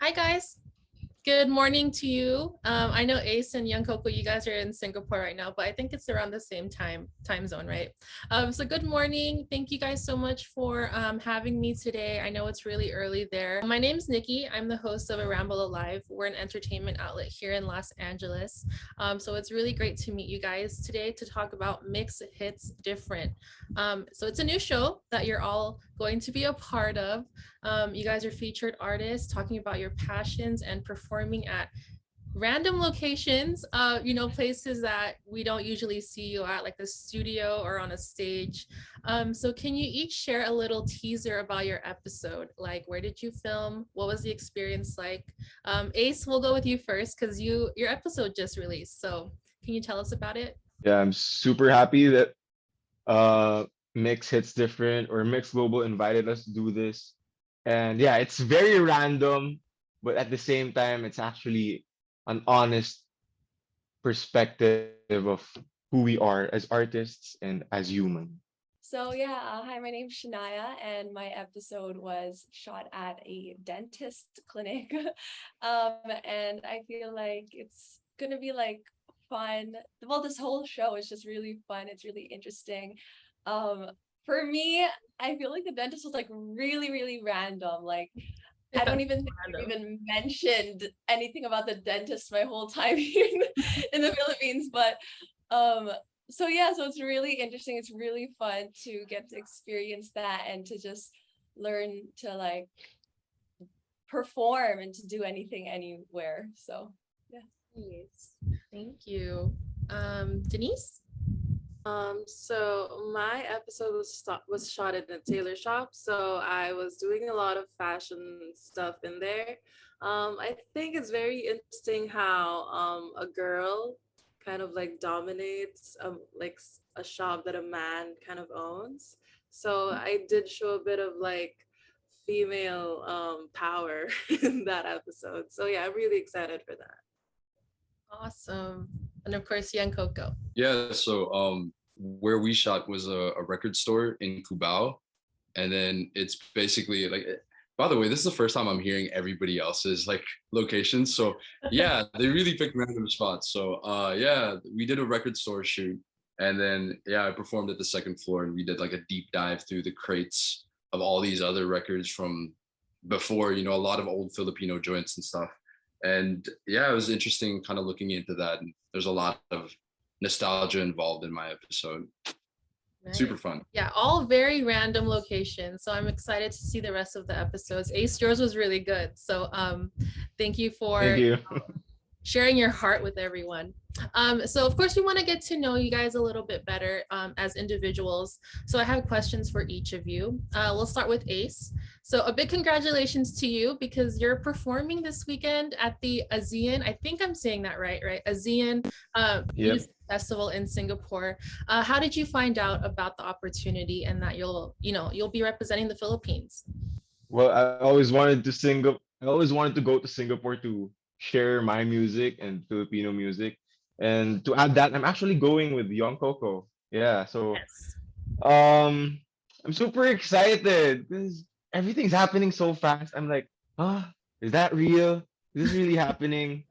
Hi guys. Good morning to you. I know Ace and Young Coco, you guys are in Singapore right now, but I think it's around the same time zone, right? So good morning. Thank you guys so much for having me today. I know it's really early there. My name's Nikki. I'm the host of A Ramble Alive. We're an entertainment outlet here in Los Angeles. So it's really great to meet you guys today to talk about MYX Hits Different. So it's a new show that you're all going to be a part of. You guys are featured artists talking about your passions and performing at random locations, places that we don't usually see you at, like the studio or on a stage. So can you each share a little teaser about your episode? Like, where did you film? What was the experience like? Ace, we'll go with you first because your episode just released. So can you tell us about it? Yeah, I'm super happy that uh MYX Hits Different or MYX Global invited us to do this. And yeah, it's very random, but at the same time, it's actually an honest perspective of who we are as artists and as human. Hi, my name's Shania, and my episode was shot at a dentist clinic. And I feel like it's gonna be like fun. Well, this whole show is just really fun. It's really interesting. Um, for me, I feel like the dentist was like really, really random. Like I don't even think I've even mentioned anything about the dentist my whole time here in the Philippines, but so it's really interesting. It's really fun to get to experience that and to just learn to like perform and to do anything anywhere. So yeah. Yes. Thank you. Denise? So my episode was shot in a tailor shop, so I was doing a lot of fashion stuff in there. I think it's very interesting how a girl kind of like dominates a shop that a man kind of owns. So I did show a bit of like female power in that episode. So yeah, I'm really excited for that. Awesome. And of course, Young Coco. Yeah, so where we shot was a record store in Cubao. And then it's basically like, by the way, this is the first time I'm hearing everybody else's like locations. So yeah, they really picked random spots. So yeah, we did a record store shoot. And then yeah, I performed at the second floor and we did like a deep dive through the crates of all these other records from before, a lot of old Filipino joints and stuff. And yeah, it was interesting kind of looking into that. And there's a lot of nostalgia involved in my episode. Nice. Super fun. Yeah, all very random locations. So I'm excited to see the rest of the episodes. Ace, yours was really good. So thank you for sharing your heart with everyone. So of course we want to get to know you guys a little bit better as individuals. So I have questions for each of you. We'll start with Ace. So a big congratulations to you because you're performing this weekend at the ASEAN, I think I'm saying that right? ASEAN Music Festival in Singapore. How did you find out about the opportunity and that you'll be representing the Philippines? Well, I always wanted to go to Singapore to share my music and Filipino music. And to add that, I'm actually going with Young Coco. Yeah, so yes. I'm super excited because everything's happening so fast. I'm like, is that real? Is this really happening?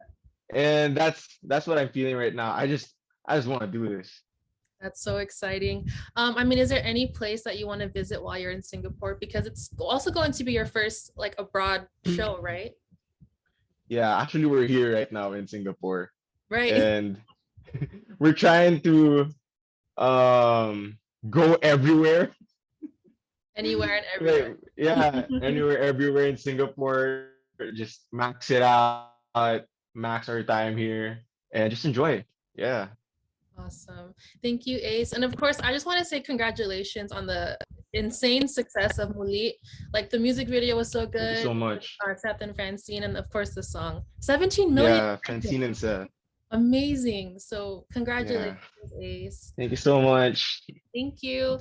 And that's what I'm feeling right now. I just want to do this. That's so exciting. Is there any place that you want to visit while you're in Singapore? Because it's also going to be your first like abroad show, right? Yeah, actually we're here right now in Singapore. Right. And we're trying to go everywhere. Anywhere and everywhere. Yeah, anywhere, everywhere in Singapore. Just max it out, max our time here, and just enjoy. Yeah. Awesome. Thank you, Ace. And of course, I just want to say congratulations on the insane success of Muli. Like the music video was so good. Thank you so much. Seth and Francine, and of course the song. 17 million. Yeah, Francine and Seth. Amazing. So congratulations, Ace. Thank you so much. Thank you.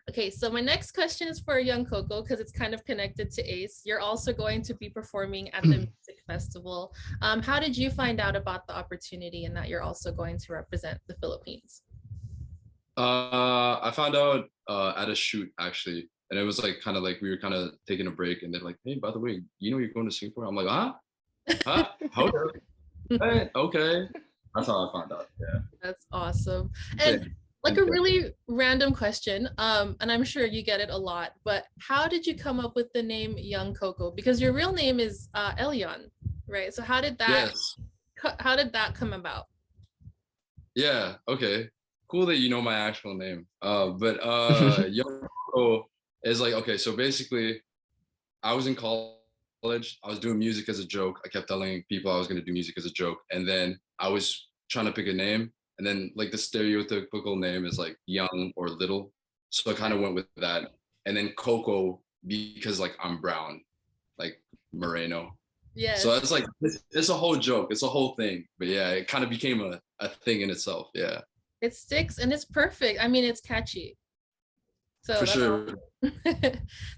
Okay, so my next question is for Young Coco because it's kind of connected to Ace. You're also going to be performing at the music festival. How did you find out about the opportunity and that you're also going to represent the Philippines? I found out at a shoot actually, and it was like kind of like we were kind of taking a break, and they're like, "Hey, by the way, you're going to Singapore?" I'm like, "Huh?" Huh? Okay. Hey, okay. That's how I found out. Yeah. That's awesome. And Okay. like a really random question, and I'm sure you get it a lot, but how did you come up with the name Young Coco? Because your real name is Elion, right? So Yes. how did that come about? Yeah. Okay. Cool that you know my actual name. But Young Coco is like, okay, so basically I was in college. I was doing music as a joke. I kept telling people I was going to do music as a joke. And then I was trying to pick a name. And then, like, the stereotypical name is like young or little. So I kind of went with that. And then Coco, because like I'm brown, like Moreno. So Yes, it's like, it's a whole joke. It's a whole thing. But yeah, it kind of became a thing in itself. Yeah, it sticks and it's perfect. I mean, it's catchy. So for that's sure.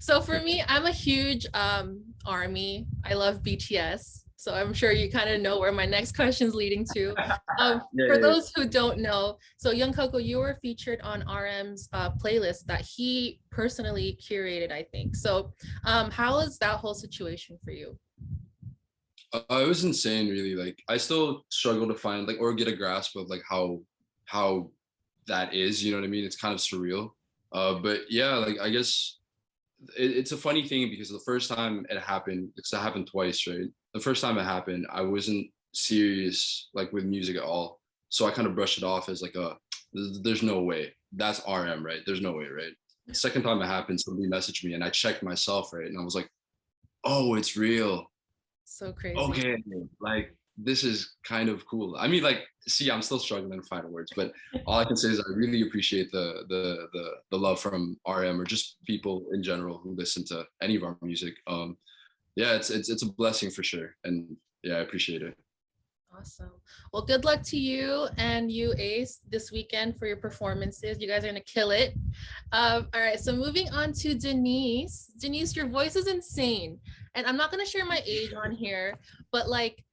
so for me, I'm a huge ARMY. I love BTS. So I'm sure you kind of know where my next question is leading to. Yeah, For yeah, yeah. those who don't know, so Young Coco, you were featured on RM's playlist that he personally curated, I think. So how is that whole situation for you? It was insane, really. Like, I still struggle to find like or get a grasp of like how that is. You know what I mean? It's kind of surreal. But yeah, like I guess it's a funny thing because the first time it happened, because it happened twice, right? The first time it happened, I wasn't serious like with music at all, so I kind of brushed it off as like there's no way that's RM, right? There's no way, right? Second time it happened, somebody messaged me and I checked myself, right? And I was like, oh, it's real. So crazy. Okay, like this is kind of cool. I mean, like, see, I'm still struggling to find words, but all I can say is I really appreciate the love from RM or just people in general who listen to any of our music. Yeah, it's a blessing for sure, and yeah, I appreciate it. Awesome. Well, good luck to you and you, Ace, this weekend for your performances. You guys are gonna kill it. All right, so moving on to Denise. Denise, your voice is insane. And I'm not gonna share my age on here, but like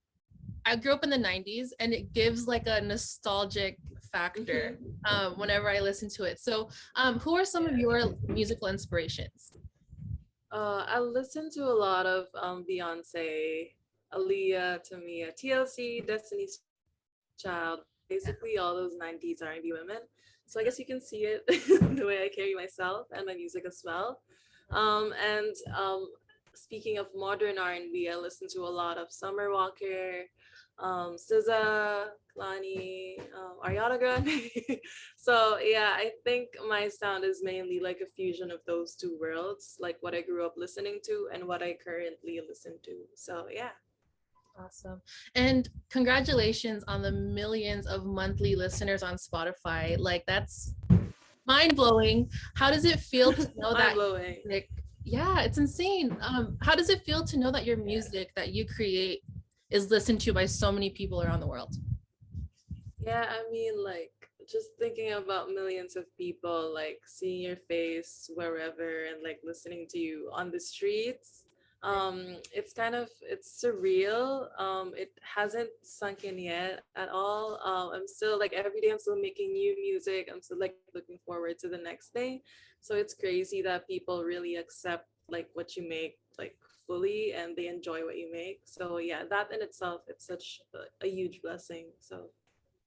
I grew up in the 90s and it gives like a nostalgic factor whenever I listen to it. So who are some of your musical inspirations? I listen to a lot of Beyonce, Aaliyah, Tamia, TLC, Destiny's Child, basically all those 90s R&B women. So I guess you can see it in the way I carry myself and my music as well. And speaking of modern R&B, I listen to a lot of Summer Walker, SZA, Kalani, Ariana Grande. So yeah, I think my sound is mainly like a fusion of those two worlds, like what I grew up listening to and what I currently listen to. So yeah. Awesome. And congratulations on the millions of monthly listeners on Spotify. Like that's mind blowing. How does it feel to know Mind that blowing. music, yeah, it's insane. How does it feel to know that your music that you create is listened to by so many people around the world? Yeah, I mean, like, just thinking about millions of people, like, seeing your face wherever and, like, listening to you on the streets. It's kind of, it's surreal. It hasn't sunk in yet at all. I'm still, like, every day I'm still making new music. I'm still, like, looking forward to the next day. So it's crazy that people really accept, like, what you make, like, fully, and they enjoy what you make. So yeah, that in itself, it's such a huge blessing. So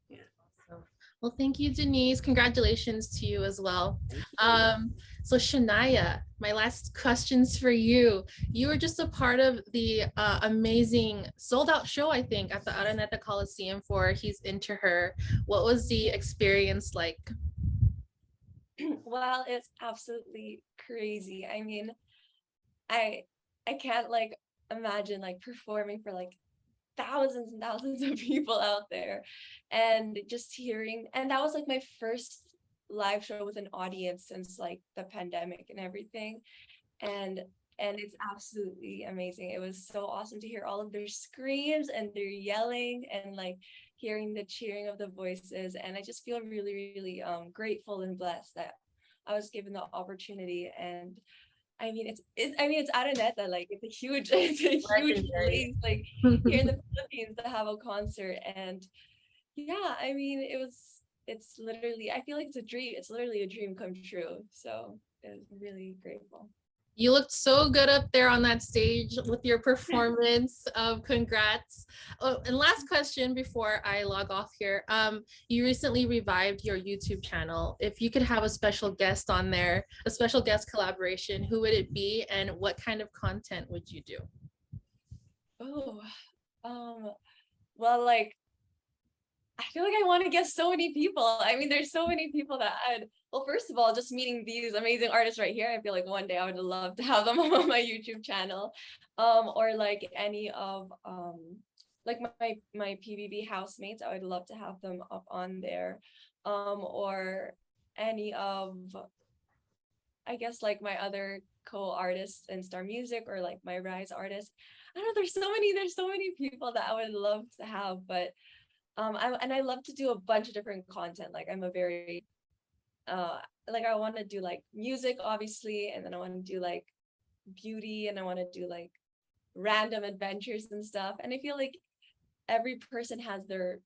yeah. So, well, thank you, Denise. Congratulations to you as well. Thank you. So Shania, my last questions for you. You were just a part of the amazing sold out show, I think, at the Araneta Coliseum for He's Into Her. What was the experience like? Well, it's absolutely crazy. I mean, I I can't like imagine like performing for like thousands and thousands of people out there and just hearing, and that was like my first live show with an audience since like the pandemic and everything. And it's absolutely amazing. It was so awesome to hear all of their screams and their yelling and like hearing the cheering of the voices. And I just feel really, really grateful and blessed that I was given the opportunity. And I mean, it's Araneta, like it's a huge, it's a huge place, like here in the Philippines to have a concert. And yeah, I mean, it's literally, I feel like it's a dream. It's literally a dream come true. So it was really grateful. You looked so good up there on that stage with your performance. Congrats. Oh, and last question before I log off here. You recently revived your YouTube channel. If you could have a special guest on there, a special guest collaboration, who would it be and what kind of content would you do? Oh, well, like, I feel like I want to get so many people. I mean, there's so many people that well, first of all, just meeting these amazing artists right here, I feel like one day I would love to have them on my YouTube channel. Or like any of like my PBB housemates, I would love to have them up on there. Or any of, I guess, like my other co-artists in Star Music, or like my Rise artists. I don't know, there's so many people that I would love to have, but I love to do a bunch of different content. Like I'm a very like I want to do like music, obviously, and then I want to do like beauty, and I want to do like random adventures and stuff. And I feel like every person has their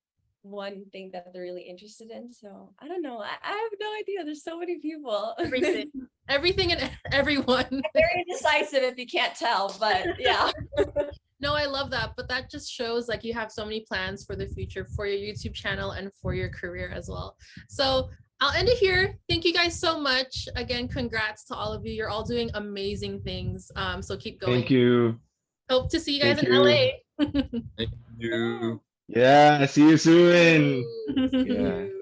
one thing that they're really interested in. So I don't know. I have no idea. There's so many people. Everything, everything and everyone. Very indecisive if you can't tell, but yeah. No, I love that. But that just shows like you have so many plans for the future for your YouTube channel and for your career as well. So I'll end it here. Thank you guys so much. Again, congrats to all of you. You're all doing amazing things. So keep going. Thank you. Hope to see you guys Thank in you. LA. Thank you. Yeah, see you soon. Thank Yeah. you.